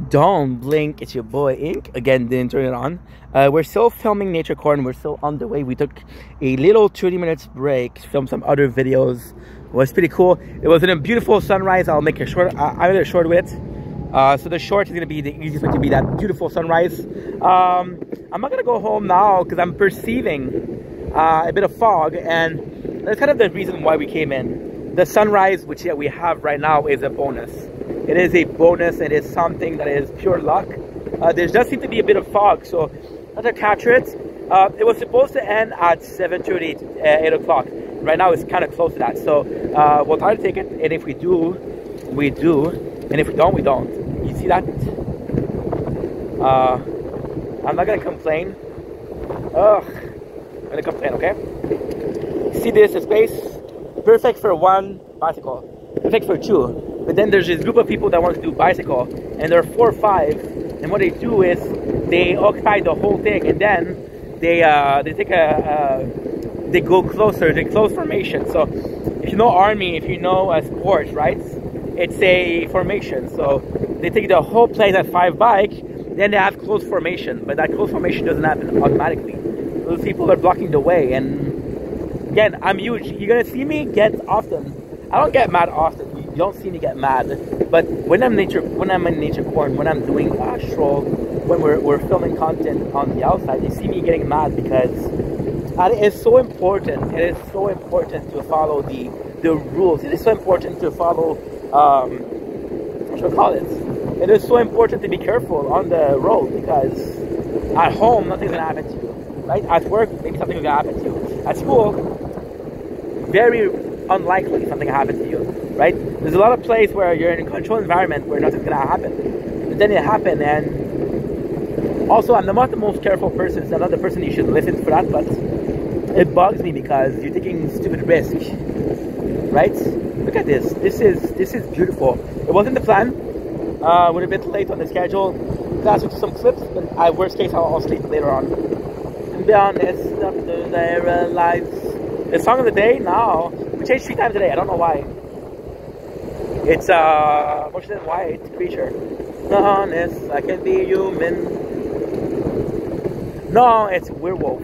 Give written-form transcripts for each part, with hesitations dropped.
Don't blink, it's your boy Ink. Again, didn't turn it on. We're still filming Nature Corner. We're still on the way. We took a little 30 minutes break, filmed some other videos. It was pretty cool. It was in a beautiful sunrise. I'll make a short, either a short with. So the short is gonna be the easiest way to be that beautiful sunrise. I'm not gonna go home now because I'm perceiving a bit of fog, and that's kind of the reason why we came in. The sunrise, which we have right now, is a bonus. It is a bonus. It is something that is pure luck. There does seem to be a bit of fog, so let's capture it. It was supposed to end at 7:30, 8 o'clock. Right now, it's kind of close to that. So we'll try to take it, and if we do, we do, and if we don't, we don't. You see that? I'm not gonna complain. Ugh, I'm gonna complain, okay? See this space? Perfect for one bicycle. Perfect for two. But then there's this group of people that want to do bicycle, and there are 4 or 5, and what they do is they occupy the whole thing, and then they take they go closer, they close formation. So if you know army, if you know sports, right? It's a formation. So they take the whole place at 5 bike, then they have close formation, but that close formation doesn't happen automatically. Those people are blocking the way, and again, I'm huge. You're gonna see me get often. I don't get mad often. You don't see me get mad, but when I'm in Nature Corner, when I'm doing stroll, when we're filming content on the outside, you see me getting mad because it is so important. It is so important to follow the rules. It is so important to follow what should I call it? It is so important to be careful on the road because at home nothing's gonna happen to you, right? At work maybe something's gonna happen to you. At school, very unlikely something happens to you, right? There's a lot of places where you're in a controlled environment where nothing's gonna happen, but then it happened. And also, I'm not the most careful person, so I'm not the person you should listen for that, but it bugs me because you're taking stupid risks, right? Look at this. This is beautiful. It wasn't the plan. We're a bit late on the schedule. Class with some clips, but worst case I'll sleep later on. And be honest, up to their lives. The song of the day now. We changed 3 times a day. I don't know why. It's Bush and White Creature. Honest, I can be human. No, it's werewolf.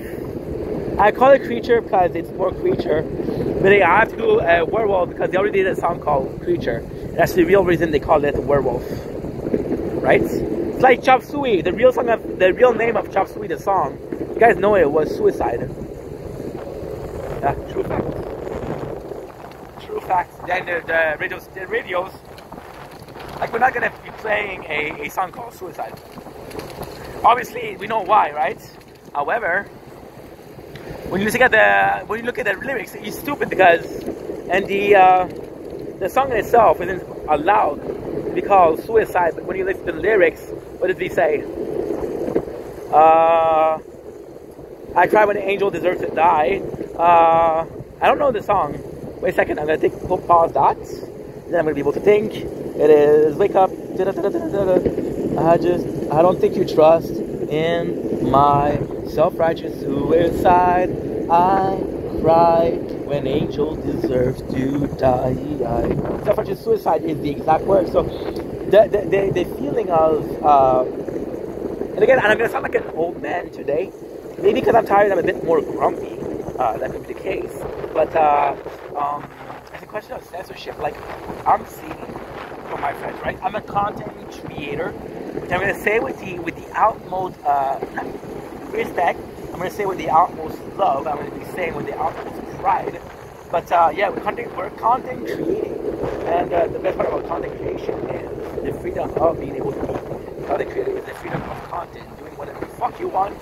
I call it Creature because it's more creature, but I have to do werewolf because they already did a song called Creature. That's the real reason they call it werewolf, right? It's like Chop Suey. The real name of Chop Suey, the song. You guys know it was Suicide. Yeah, true fact. True fact. Then the radios, like we're not gonna be playing a song called Suicide. Obviously, we know why, right? However, when you look at the lyrics, it's stupid because, and the song in itself isn't allowed to be called Suicide. But when you listen to the lyrics, what does he say? I cry when an angel deserves to die. I don't know the song. Wait a second, I'm gonna pause that. Then I'm gonna be able to think. It is wake up. I don't think you trust in my self-righteous suicide. I cry when angels deserve to die. Self-righteous suicide is the exact word. So the feeling of and again, and I'm gonna sound like an old man today. Maybe because I'm tired, I'm a bit more grumpy. That could be the case. But it's a question of censorship. Like I'm seeing from my friends, right? I'm a content creator, which I'm gonna say with the utmost respect. I'm gonna say with the utmost love. I'm gonna be saying with the utmost pride. But yeah, we're content creating, and the best part about content creation is the freedom of being able to be content creator. Is the freedom of content, doing whatever the fuck you want,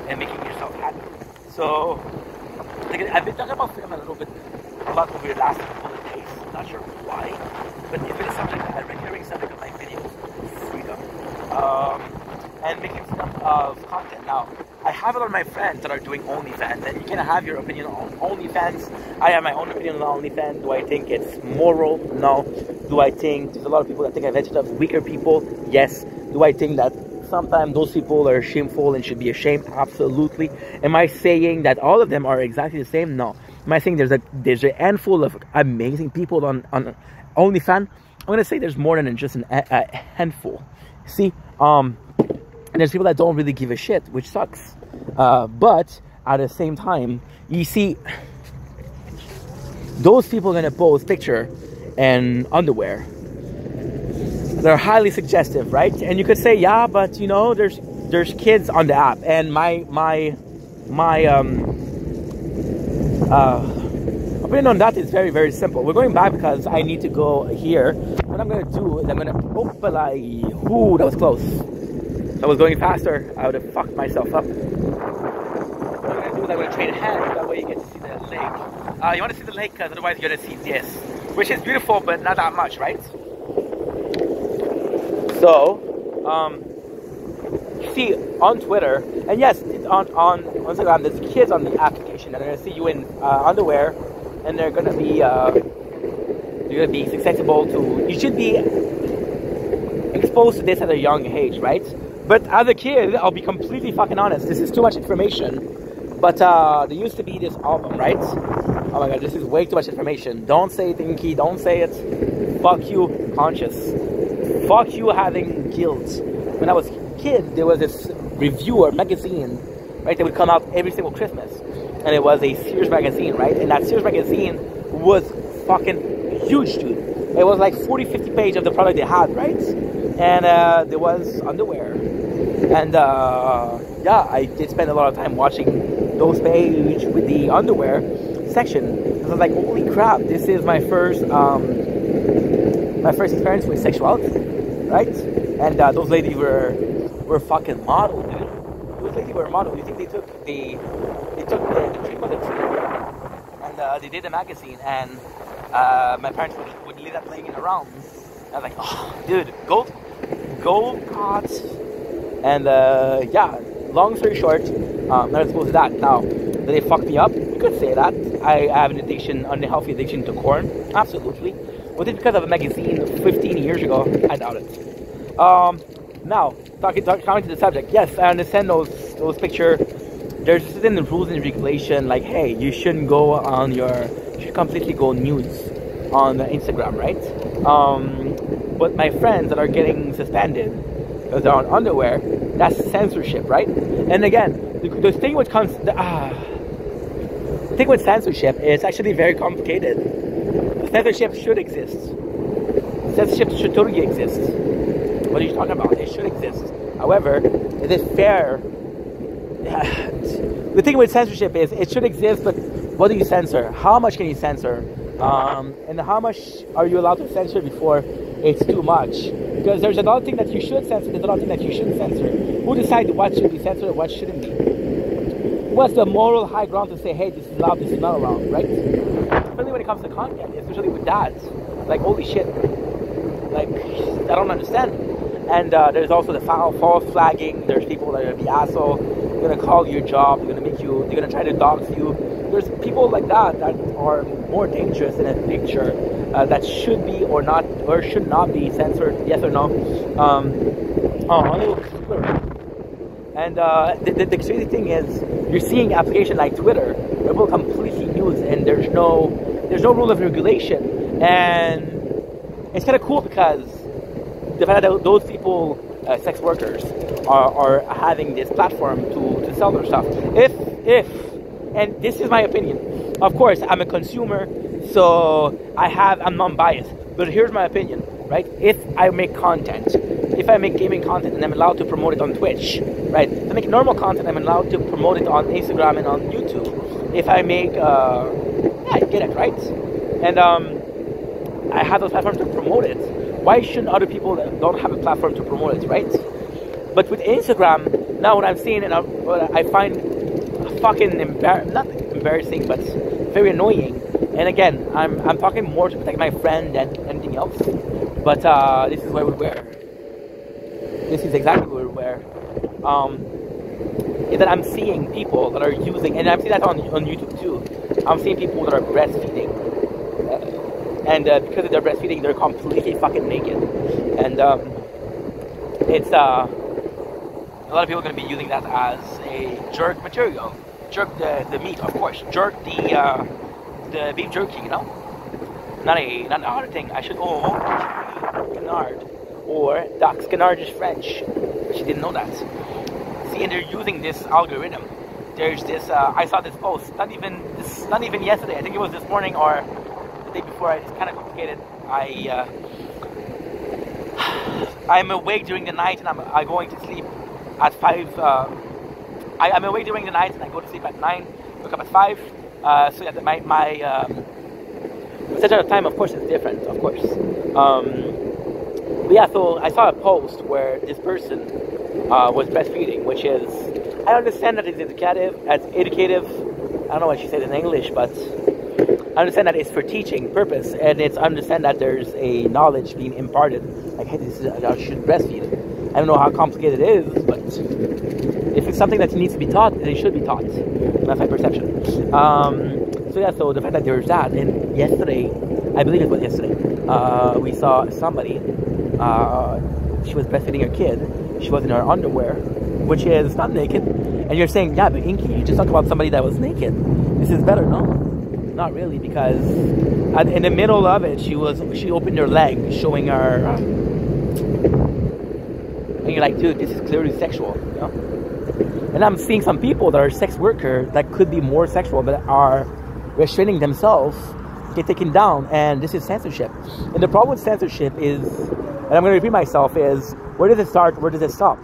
and making yourself happy. So I've been talking about freedom a lot over the last couple of days. I'm not sure why, but it's been a recurring subject of my videos. Freedom. And making freedom of content. Now, I have a lot of my friends that are doing OnlyFans, and you can have your opinion on OnlyFans. I have my own opinion on OnlyFans. Do I think it's moral? No. Do I think there's a lot of people that take advantage of weaker people? Yes. Do I think that sometimes those people are shameful and should be ashamed? Absolutely. Am I saying that all of them are exactly the same? No. Am I saying there's a handful of amazing people on OnlyFans? I'm gonna say there's more than just a handful. See, and there's people that don't really give a shit, which sucks. But at the same time, you see, those people are gonna post picture and underwear. They're highly suggestive, right? And you could say, yeah, but you know, there's kids on the app, and my opinion on that is very, very simple. We're going back because I need to go here. What I'm gonna do is I'm gonna ooh, that was close. If I was going faster, I would have fucked myself up. What I'm gonna do is I'm gonna trade hands, that way you get to see the lake. You want to see the lake because otherwise you're gonna see this, which is beautiful, but not that much, right? So, you see on Twitter, and yes, on Instagram, there's kids on the application that are gonna see you in underwear, and they're gonna be susceptible to. You should be exposed to this at a young age, right? But as a kid, I'll be completely fucking honest. This is too much information. But there used to be this album, right? Oh my god, this is way too much information. Don't say it, Inky. Don't say it. Fuck you, conscious. Fuck you, having guilt. When I was a kid, there was this reviewer magazine, right? That would come out every single Christmas, and it was a Sears magazine, right? And that Sears magazine was fucking huge, dude. It was like 40-50 pages of the product they had, right? And there was underwear, and yeah, I did spend a lot of time watching those pages with the underwear section. I was like, holy crap, this is my first experience with sexuality, right? And those ladies were fucking model, dude. Those ladies were model. You think they took the trick of the tree, and they did a magazine, and my parents would leave that playing around. I was like, oh, dude, go pots. And yeah, long story short, not exposed to that. Now, did they fuck me up? You could say that. I have an addiction, unhealthy addiction to corn. Absolutely. Was it because of a magazine 15 years ago? I doubt it. Now, coming to the subject. Yes, I understand those pictures. There's certain rules and regulation, like, hey, you shouldn't go on you should completely go nudes on Instagram, right? But my friends that are getting suspended because they're on underwear, that's censorship, right? And again, the thing with censorship is actually very complicated. Censorship should exist. Censorship should totally exist. What are you talking about? It should exist. However, is it fair? The thing with censorship is it should exist, but what do you censor? How much can you censor? And how much are you allowed to censor before it's too much? Because there's a lot of things that you should censor, there's a lot of things that you shouldn't censor. Who decides what should be censored and what shouldn't be? What's the moral high ground to say, hey, this is allowed, this is not allowed, right? Especially when it comes to content, especially with dads. Like, holy shit. Like, I don't understand. And there's also the false flagging. There's people that are gonna be asshole. They're gonna call your job. They're gonna try to dox you. There's people like that are more dangerous in a picture that should be or should not be censored, yes or no. And the crazy thing is, you're seeing application like Twitter, where people completely use, and there's no rule of regulation, and it's kind of cool because the fact that those people, sex workers, are having this platform to sell their stuff. And this is my opinion. Of course, I'm a consumer, so I'm non-biased. But here's my opinion, right? If I make content, if I make gaming content and I'm allowed to promote it on Twitch, right? If I make normal content, I'm allowed to promote it on Instagram and on YouTube. If I make, yeah, you get it, right? And I have those platforms to promote it. Why shouldn't other people that don't have a platform to promote it, right? But with Instagram, now what I'm seeing, and what I find fucking not embarrassing, but very annoying. And again, I'm talking more to protect my friend than anything else. But this is where we were. This is exactly where we were. Is that I'm seeing people that are using, and I'm seeing that on YouTube too. I'm seeing people that are breastfeeding, and because of their breastfeeding, they're completely fucking naked. And it's a lot of people are going to be using that as a jerk material. Jerk the meat, of course. Jerk the beef jerky, you know. Not a other thing. I should. Oh. canard, or Dax. Canard is French. She didn't know that. See, and they're using this algorithm. There's this. I saw this post. Not even yesterday. I think it was this morning or the day before. It's kind of complicated. I'm awake during the night and I'm going to sleep at 5. I'm awake during the night and I go to sleep at 9. Wake up at 5. So that my set of time, of course, is different. Of course. But yeah, so I saw a post where this person was breastfeeding, which is, I understand that it's educative. I don't know what she said in English, but I understand that it's for teaching purpose, and I understand that there's a knowledge being imparted. Like, hey, I should breastfeed. I don't know how complicated it is, but if it's something that needs to be taught, it should be taught. That's my perception. So yeah, so the fact that there's that, and yesterday, I believe it was yesterday, we saw somebody, she was breastfeeding her kid, she was in her underwear, which is not naked, and you're saying, yeah, but Inky, you just talked about somebody that was naked. This is better, no? Not really, because in the middle of it, she opened her leg, showing her, and you're like, dude, this is clearly sexual, you know? And I'm seeing some people that are sex workers that could be more sexual, but are restraining themselves, get taken down, and this is censorship. And the problem with censorship is, and I'm going to repeat myself, is where does it start, where does it stop?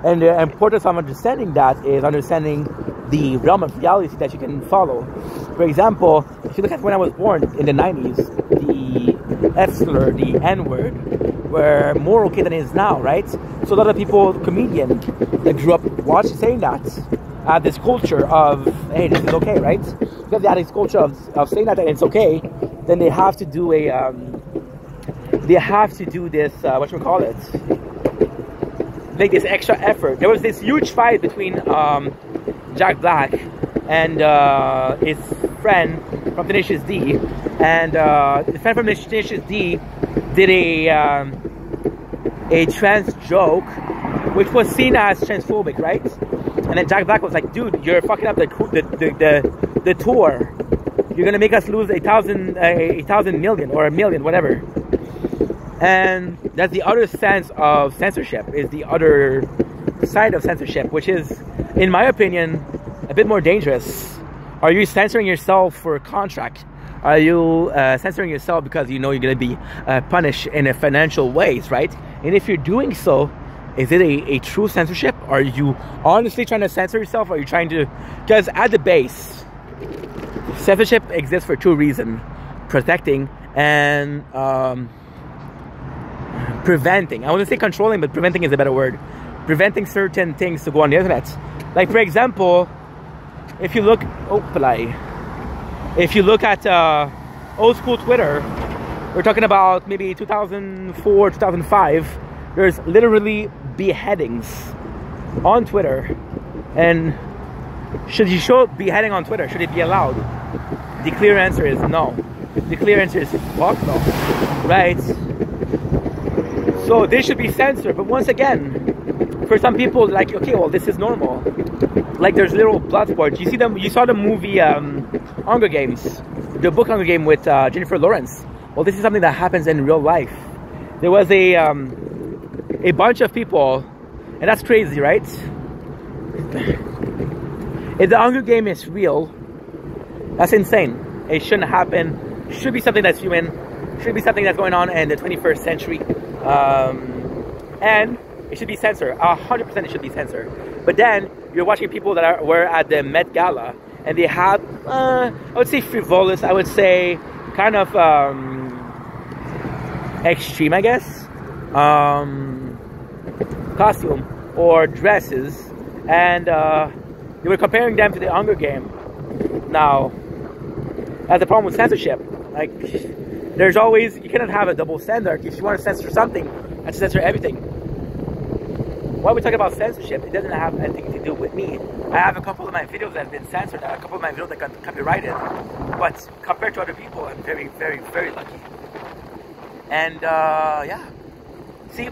And the importance of understanding that is understanding the realm of reality that you can follow. For example, if you look at when I was born in the 90s, the F slur, the N word, were more okay than it is now, right? So a lot of people, comedians that grew up saying that, had this culture of, hey, this is okay, right? Because they had this culture of saying that it's okay, then they have to do a, this, make this extra effort. There was this huge fight between Jack Black and his friend from Tenacious D, and his friend from Tenacious D did a trans joke, which was seen as transphobic, right? And then Jack Black was like, dude, you're fucking up the tour. You're gonna make us lose 1,000 million or 1 million, whatever. And that's the other sense of censorship, is the other side of censorship, which is, in my opinion, a bit more dangerous. Are you censoring yourself for a contract? Are you censoring yourself because you know you're going to be punished in a financial ways, right? And if you're doing so, is it a true censorship? Are you honestly trying to censor yourself? Or are you trying to... Because at the base, censorship exists for two reasons. Protecting and preventing. I wouldn't say controlling, but preventing is a better word. Preventing certain things to go on the internet. Like, for example, if you look... If you look at old school Twitter, we're talking about maybe 2004, 2005, there's literally beheadings on Twitter. And should you show beheading on Twitter? Should it be allowed? The clear answer is no. The clear answer is fuck no. Right? So they should be censored. But once again, for some people, like, okay, well, this is normal. Like, there's little blood sports. You see them. You saw the movie Hunger Games, the book Hunger Game with Jennifer Lawrence. Well, this is something that happens in real life. There was a bunch of people, and that's crazy, right? If the Hunger Game is real, that's insane. It shouldn't happen. Should be something that's human. Should be something that's going on in the 21st century. And it should be censored. 100% it should be censored. But then you're watching people that were at the Met Gala, and they have, I would say frivolous, I would say kind of extreme, I guess, costume or dresses, and they were comparing them to the Hunger Game. Now, that's the problem with censorship. Like, there's always, you cannot have a double standard. If you want to censor something, you have to censor everything. Why we talk about censorship, it doesn't have anything to do with me. I have a couple of my videos that have been censored, a couple of my videos that got copyrighted. But compared to other people, I'm very, very, very lucky. And yeah. See,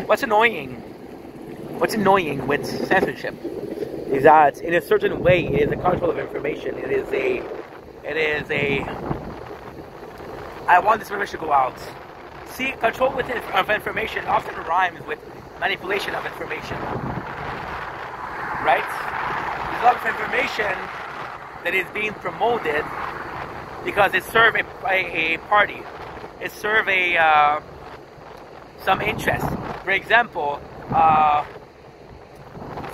what's annoying with censorship is that in a certain way it is a control of information. It is a I want this information to go out. See, control of information often rhymes with manipulation of information. Right? There's a lot of information that is being promoted because it serves a party. It serves some interest. For example, so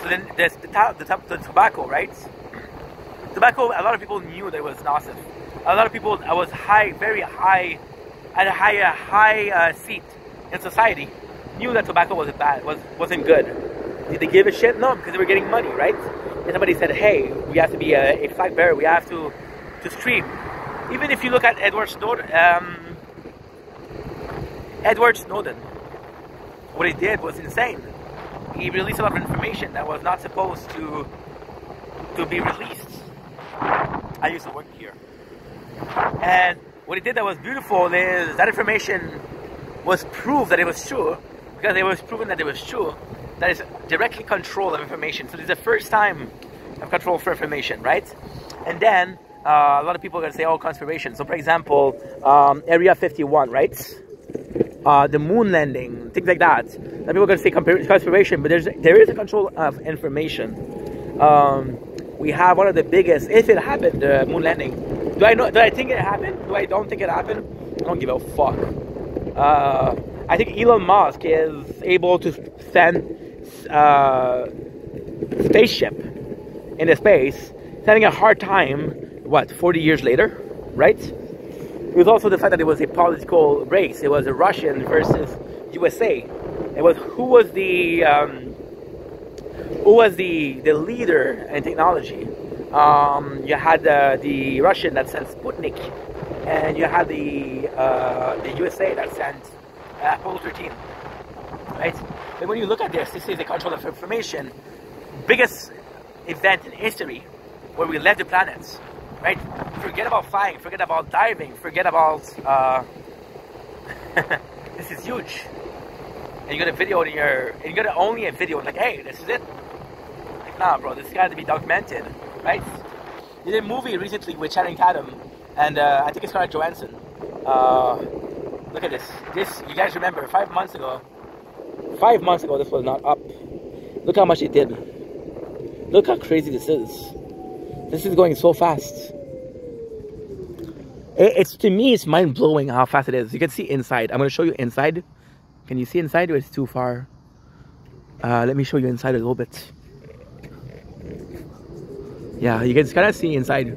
then there's the tobacco, right? Tobacco, a lot of people knew that it was nocive. A lot of people was very high, at a high seat in society, knew that tobacco was bad, wasn't good. Did they give a shit? No, because they were getting money, right? And somebody said, hey, we have to be a flag bearer, we have to stream. Even if you look at Edward Snowden, what he did was insane. He released a lot of information that was not supposed to be released. I used to work here. And what he did that was beautiful is that information was proved that it was true, because it was proven that it was true. That is directly control of information. So this is the first time of control for information, right? And then a lot of people are going to say, oh, conspiration. So for example, Area 51, right? The moon landing, things like that. Some people are going to say conspiration, but there is a control of information. We have one of the biggest, if it happened, the moon landing. Do I think it happened? Do I don't think it happened? I don't give a fuck. I think Elon Musk is able to send spaceship into space, having a hard time, what, 40 years later, right? It was also the fact that it was a political race. It was a Russian versus USA. It was who was the leader in technology. You had the Russian that sent Sputnik, and you had the USA that sent Apollo 13, right? But when you look at this is the control of information, biggest event in history where we left the planets, right? Forget about flying, forget about diving, forget about this is huge. And you got a video in and you got only a video like, hey, this is it. Like, nah, bro, this got to be documented, right? You did a movie recently with Channing Tatum, and I think it's Scarlett Johansson. Look at this. This, you guys remember, 5 months ago, this was not up. Look how much it did. Look how crazy this is. This is going so fast. It's, to me, it's mind-blowing how fast it is. You can see inside. I'm going to show you inside. Can you see inside, or it's too far? Let me show you inside a little bit. Yeah, you can kind of see inside.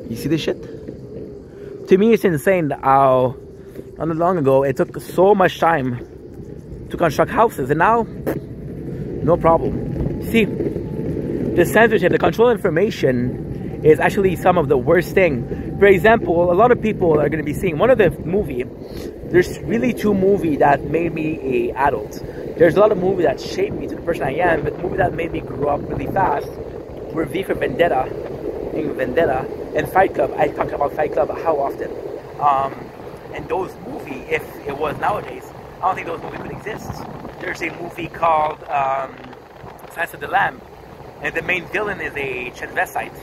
You see this shit? To me, it's insane how not long ago it took so much time to construct houses, and now no problem. See, the censorship, the control of information is actually some of the worst thing. For example, a lot of people are going to be seeing one of the movie. There's really two movies that made me an adult. There's a lot of movies that shaped me to the person I am, but the movie that made me grow up really fast were V for Vendetta, and Fight Club. I talk about Fight Club how often? And those movies, if it was nowadays, I don't think those movies could exist. There's a movie called Silence of the Lamb, and the main villain is a transvestite,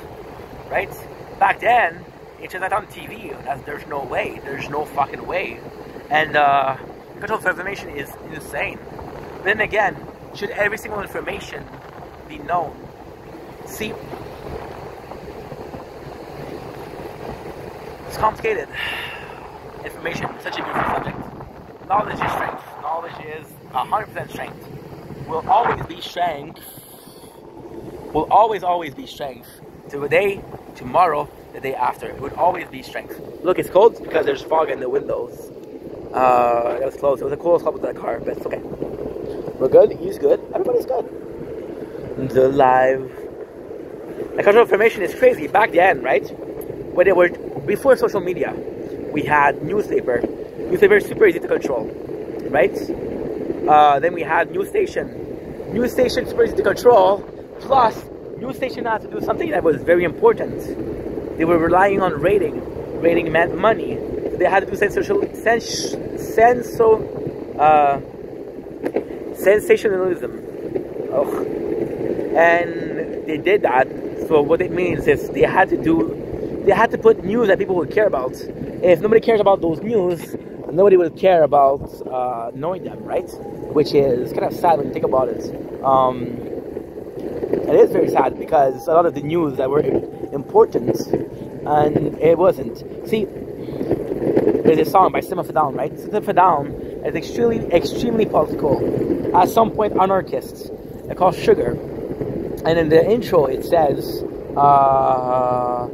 right? Back then, a transvestite on TV, there's no way, there's no fucking way. And control of information is insane. But then again, should every single information be known? See, it's complicated. Information is such a beautiful subject. Knowledge is strength. Knowledge is 100% strength. Will always be strength. Will always be strength. Today, tomorrow, the day after. It would always be strength. Look, it's cold because there's fog in the windows. It was close. It was a cool spot with that car, but it's okay. We're good. He's good. Everybody's good. The live. The control of information is crazy. Back then, right? When they were before social media, we had newspaper. Newspaper is super easy to control, right? Then we had news station. News station super easy to control. Plus, news station had to do something that was very important. They were relying on rating. Rating meant money. So they had to do sensationalism. Oh. And they did that. So what it means is they had to put news that people would care about. If nobody cares about those news, nobody will care about knowing them, right? Which is kind of sad when you think about it. It is very sad because a lot of the news that were important, and it wasn't. See, there's a song by System of a Down, right? System of a Down is extremely political. At some point, anarchists. They're called Sugar. And in the intro, it says, I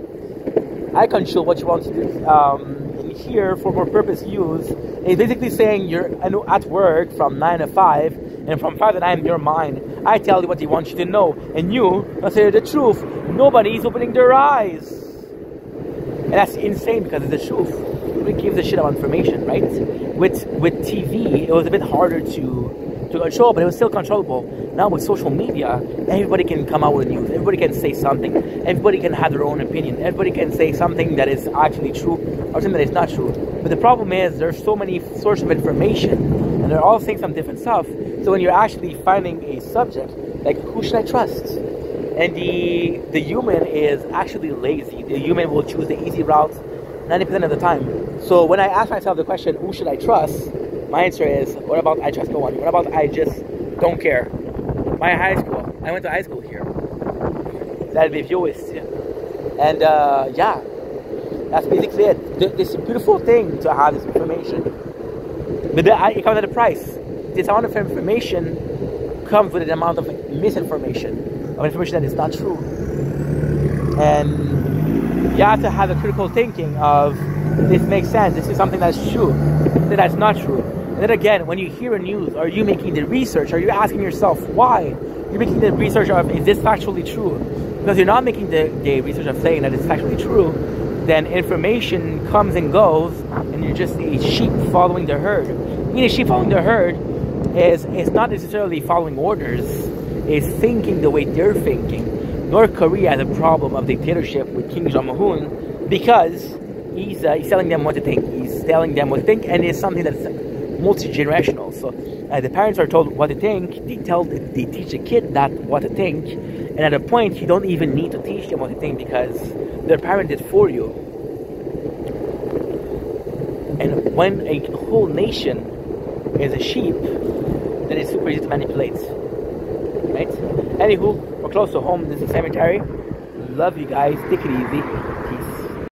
control what you want to do. And here, for more purpose use, it's basically saying you're at work from 9 to 5, and from 5 to 9, you're mine. I tell you what they want you to know, and you must say the truth. Nobody's opening their eyes. And that's insane because it's the truth. Nobody gives a shit about information, right? With TV, it was a bit harder to control, but it was still controllable. Now with social media, everybody can come out with news. Everybody can say something. Everybody can have their own opinion. Everybody can say something that is actually true or something that is not true. But the problem is there's so many sources of information, and they're all saying some different stuff. So when you're actually finding a subject, like who should I trust? And the human is actually lazy. The human will choose the easy route 90% of the time. So when I ask myself the question, who should I trust? My answer is, what about I trust no one? What about I just don't care? My high school. I went to high school here. That'd be viewers. And yeah, that's basically it. This beautiful thing to have this information. But it comes at a price. This amount of information comes with an amount of misinformation, of information that is not true. And you have to have a critical thinking of, this makes sense, this is something that's true, that's not true. And then again, when you hear a news, are you making the research? Are you asking yourself why? You're making the research of, is this factually true? Because you're not making the research of saying that it's factually true, then information comes and goes, and you're just a sheep following the herd. Being a sheep following the herd is not necessarily following orders, it's thinking the way they're thinking. North Korea has a problem of dictatorship with Kim Jong-un because he's telling them what to think. He's telling them what to think, and it's something that's multi-generational. So the parents are told what to think. They teach the kid that what to think, and at a point you don't even need to teach them what to think because their parent did for you. And when a whole nation is a sheep, then it's super easy to manipulate, right? Anywho, we're close to home. This is cemetery. Love you guys. Take it easy. Peace.